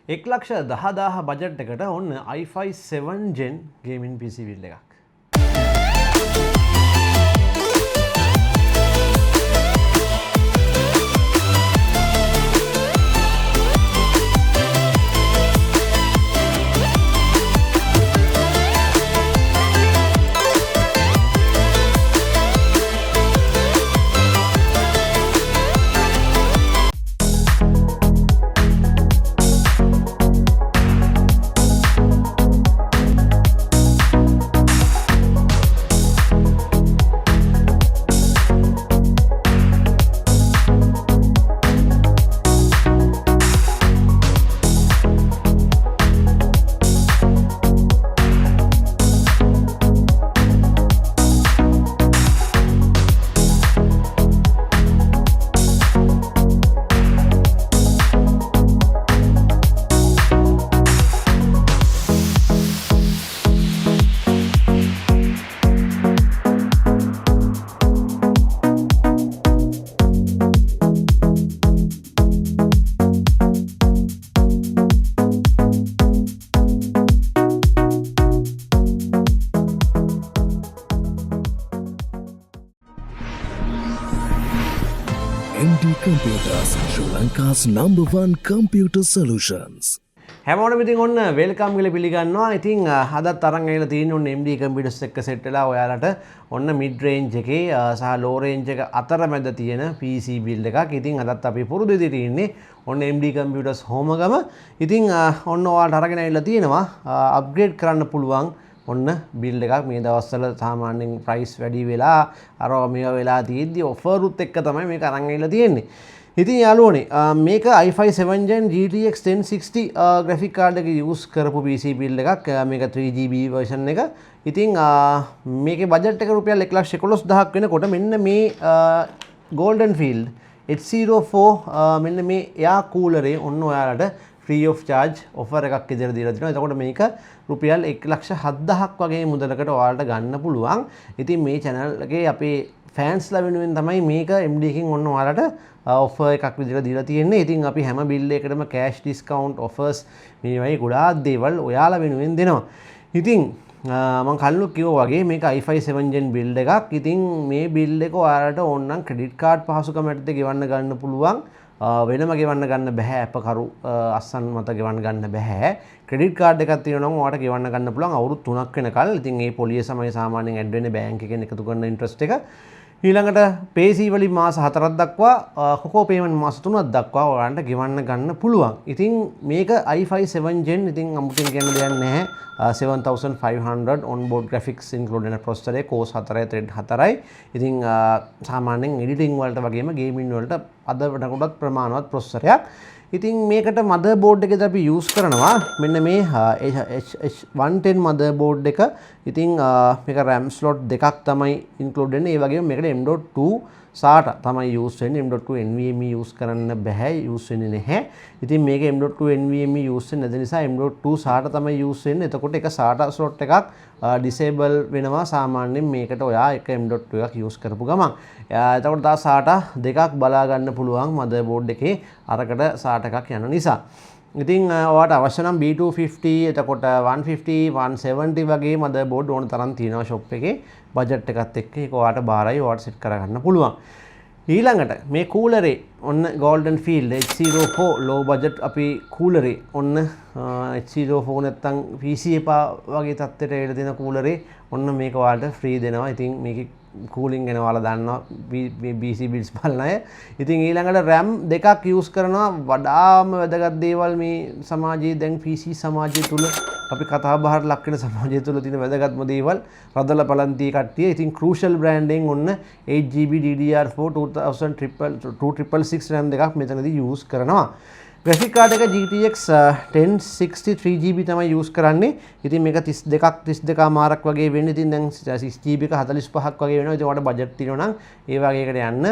1,10,000 budget එකට ඔන්න i5 7 Gen gaming PC build එකක්. MD Computers, Sri Lanka's #1 computer solutions. හැමෝටම ඉතින් ඔන්න වෙල්කම් කියලා පිළිගන්නවා. ඉතින් අදත් අරන් ඇවිල්ලා තියෙන ඔන්න MD Computers එක්ක සෙට් වෙලා ඔයාලට ඔන්න mid range එකේ සහ low range එක අතරමැද තියෙන PC build එකක්. ඉතින් අදත් අපි පුරුදු විදිහට ඉන්නේ ඔන්න MD Computers හෝමගම. ඉතින් ඔන්න ඔයාලට අරගෙන ඇවිල්ලා තියෙනවා upgrade කරන්න පුළුවන් ඔන්න බිල්ඩ් එකක්. මේ දවස්වල සාමාන්‍යයෙන් ප්‍රයිස් වැඩි වෙලා අර මේවා වෙලා තියෙද්දි ඔෆර් උත් එක්ක තමයි මේක අරන් ඇවිල්ලා තියෙන්නේ. ඉතින් යාළුවනේ මේක i5 7 Gen GTX 1060 graphic card එක use කරපු PC build එකක්. මේක 3GB version එක. ඉතින් මේකේ බජට් එක රුපියල් 1,11,000ක් වෙනකොට මෙන්න මේ golden field H04 මෙන්න මේ එයා කූලරේ ඔන්න ඔයාලට free of charge offer එකක් ඉදිරියට දීලා තිනවා. එතකොට මේක රුපියල් 1,07,000ක් වගේ මුදලකට ඔයාලට ගන්න පුළුවන්. ඉතින් මේ channel එකේ අපේ ෆෑන්ස්ලා වෙනුවෙන් තමයි මේක MD එකෙන් ඔන්න ඔයාලට offer එකක් විදිහට දීලා තියෙන්නේ. ඉතින් අපි හැම bill එකකටම cash discount offers මේ වගේ ගොඩාක් දේවල් ඔයාලා වෙනුවෙන් දෙනවා. ඉතින් මම කලින් කිව්වා වගේ මේක i5 7 Gen build එකක්. ඉතින් මේ build එක ඔයාලට ඕනනම් credit card පහසුකම් යටතේ ගෙවන්න ගන්න පුළුවන්. වෙනම ගෙවන්න ගන්න බෑ. අප කරු අස්සන් මත ගෙවන්න ගන්න බෑ. ක්‍රෙඩිට් කාඩ් එකක් තියෙනවා නම් ඔයාලට ගෙවන්න ගන්න පුළුවන් අවුරුදු 3ක් වෙනකල්. ඉතින් මේ පොලිය සමය සාමාන්‍යයෙන් ඇඩ් වෙන්නේ බැංක් එකෙන් එකතු කරන ඉන්ට්‍රස්ට් එක. ඊළඟට PC වලින් මාස 4ක් දක්වා කොකෝ පේමන්ට් මාස 3ක් දක්වා ඔයාලට ගෙවන්න ගන්න පුළුවන්. ඉතින් මේක i5 7 Gen ඉතින් අමුතුවෙන් කියන්න දෙයක් නැහැ. 7500 onboard graphics included in processor එක Core 4 thread 4යි. ඉතින් සාමාන්‍යයෙන් editing වලට වගේම gaming වලට අද වෙනකොටත් ප්‍රමාණවත් processor එකක්. ඉතින් මේකට motherboard එකද අපි use කරනවා මෙන්න මේ H110 motherboard එක. ඉතින් මේක RAM slot දෙකක් තමයි include වෙන්නේ. ඒ වගේම මේකට M.2 SATA තමයි use වෙන්නේ. M.2 NVMe use කරන්න බෑ, use වෙන්නේ නැහැ. ඉතින් මේක M.2 NVMe use වෙන්නේ නැති නිසා M.2 SATA තමයි use වෙන්නේ. එතකොට එක SATA slot එකක් disable වෙනවා සාමාන්‍යයෙන් මේකට ඔයා එක M.2 එකක් use කරපු ගමන්. එතකොට තා SATA දෙකක් බලා ගන්න පුළුවන් motherboard එකේ අරකට SATA එකක් යන නිසා. ඉතින් ඔයාලට අවශ්‍ය නම් B250 එතකොට 150 170 වගේ motherboard ඕන තරම් තියෙනවා shop එකේ බජට් එකත් එක්ක. ඒක ඔයාලට බාරයි ඔයාලට set කරගන්න පුළුවන්. ඊළඟට මේ කූලරේ ඔන්න golden field H04 low budget අපි කූලරේ ඔන්න H04 නැත්තම් PC එපා වගේ තත්ත්වයට එළ දෙන කූලරේ ඔන්න මේක ඔයාලට free දෙනවා. ඉතින් මේකේ cooling ගැන ඔයාලා දන්නවා මේ PC builds බලන අය. ඉතින් ඊළඟට RAM දෙකක් use කරනවා. වඩාම වැදගත් දේවල් මේ සමාජයේ දැන් PC සමාජය තුල අපි කතා බහට ලක් වෙන සමාජය තුල තියෙන වැදගත්ම දේවල් රදල පලන්තිය කට්ටිය. ඉතින් crucial brand එකෙන් ඔන්න 8GB DDR4 2666 RAM දෙකක් මෙතනදී use කරනවා. graphic card එක GTX 1060 3GB තමයි use කරන්නේ. ඉතින් මේක 32 මාරක් වගේ වෙන්නේ. ඉතින් දැන් 6GB එක 45ක් වගේ වෙනවා. ඉතින් ඔයාලට බජට් තියෙනවා නම් ඒ වගේ එකට යන්න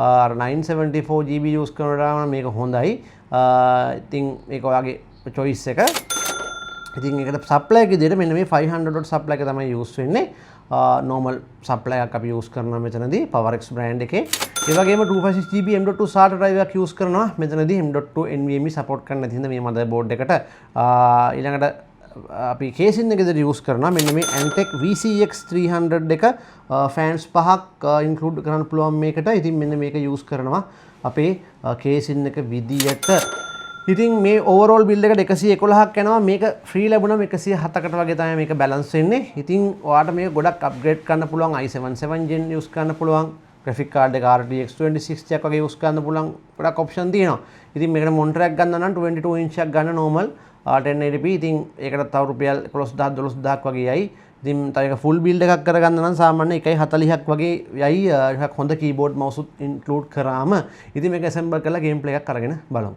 අර 974GB use කරනවා නම් මේක හොඳයි. ඉතින් මේක ඔයාගේ choice එක. ඉතින් ඒකට supply එක විදිහට මෙන්න මේ 500 watt supply එක තමයි use වෙන්නේ. normal supply එකක් අපි use කරනවා මෙතනදී PowerX brand එකේ. ඒ වගේම 256GB M.2 SATA drive එකක් use කරනවා. මෙතනදී M.2 NVMe support කරන්න නැති හින්දා මේ motherboard එකට ඊළඟට අපි කේසින් එකද use කරනවා. මෙන්න මේ ANTEC VCX 300 එක fans පහක් include කරන්න පුළුවන් මේකට. ඉතින් මෙන්න මේක use කරනවා අපේ කේසින් එක විදියට. ඉතින් මේ overall build එකට 111ක් යනවා. මේක free ලැබුණාම 107කට වගේ තමයි මේක balance වෙන්නේ. ඉතින් ඔයාලට මේක ගොඩක් upgrade කරන්න පුළුවන්. i7 7 gen use කරන්න පුළුවන්. graphic card එක RTX 2060 එකක් වගේ use කරන්න පුළුවන්. ගොඩක් option තියෙනවා. ඉතින් මේකට monitor එකක් ගන්න නම් 22 inch එකක් ගන්න normal 1080p. ඉතින් ඒකට තව රුපියල් 11000 12000ක් වගේ යයි. ඉතින් තව එක full build එකක් කරගන්න නම් සාමාන්‍ය 140ක් වගේ යයි. එකක් හොඳ keyboard mouse උත් include කරාම. ඉතින් මේක assemble කරලා gameplay එකක් අරගෙන බලමු.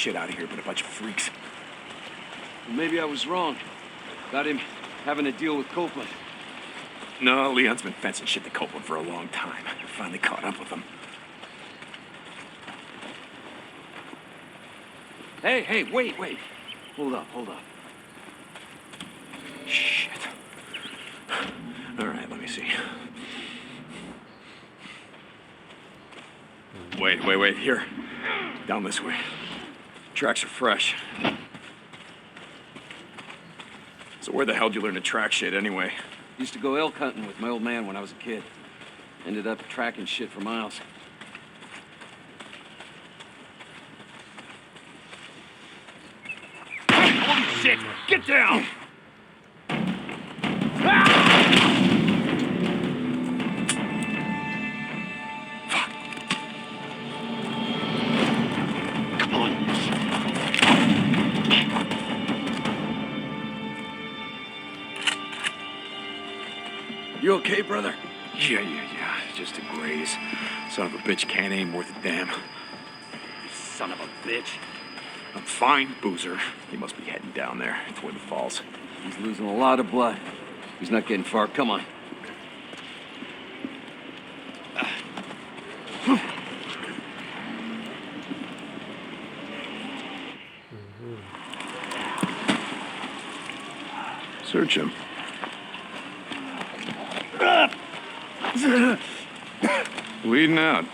Shit out of here, but a bunch of freaks. Well, maybe I was wrong. Got him having a deal with Copeland. No, Leon's been fencing shit to Copeland for a long time. I finally caught up with him. Hey, wait. Hold up. Shit. All right, let me see. Wait, here. Down this way. Tracks are fresh. So where the hell did you learn to track shit anyway? Used to go elk hunting with my old man when I was a kid. Ended up tracking shit for miles. Holy shit! Get down! Fuck. Come on. You okay, brother? Yeah. Just a graze. Son of a bitch can't aim worth a damn. You son of a bitch. I'm fine, Boozer. He must be heading down there, Twin Falls. He's losing a lot of blood. He's not getting far. Come on. Search him. Bleeding out.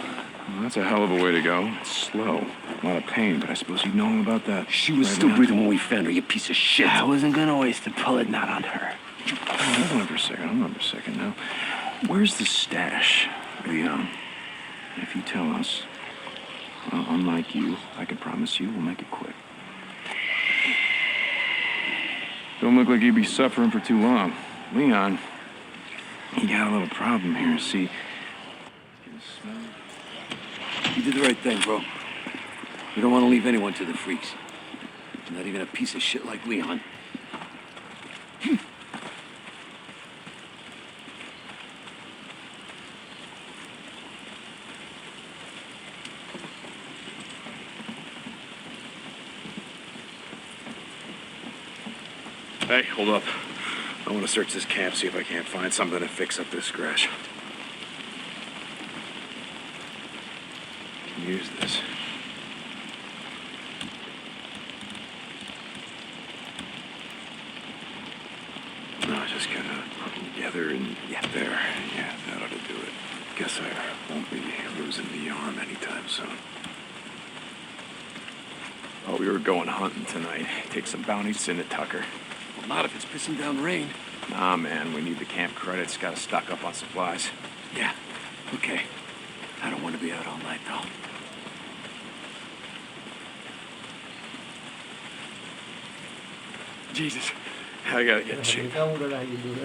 Well, that's a hell of a way to go. It's slow. A lot of pain, but I suppose you know about that. She was still now. breathing when we found her, you piece of shit. I wasn't gonna waste a bullet not on her. Hold on for a second now. Where's the stash, Leon? If you tell us, well, unlike you, I can promise you we'll make it quick. Don't look like you'd be suffering for too long. Leon, you got a little problem here. See, You did the right thing, bro. We don't want to leave anyone to the freaks. Not even a piece of shit like Leon. Hey, hold up. I want to search this camp, see if I can't find something to fix up this scratch. Use this. No, just gotta put them together and there. Yeah, that ought to do it. Guess I won't be losing the arm anytime soon. Oh, we were going hunting tonight. Take some bounties into Tucker. Well, not if it's pissing down rain. Nah, man, we need the camp credits. Gotta stock up on supplies. Yeah, okay. I don't want to be out all night, though. Jesus, I gotta get cheap. Kamu udah lagi dulu.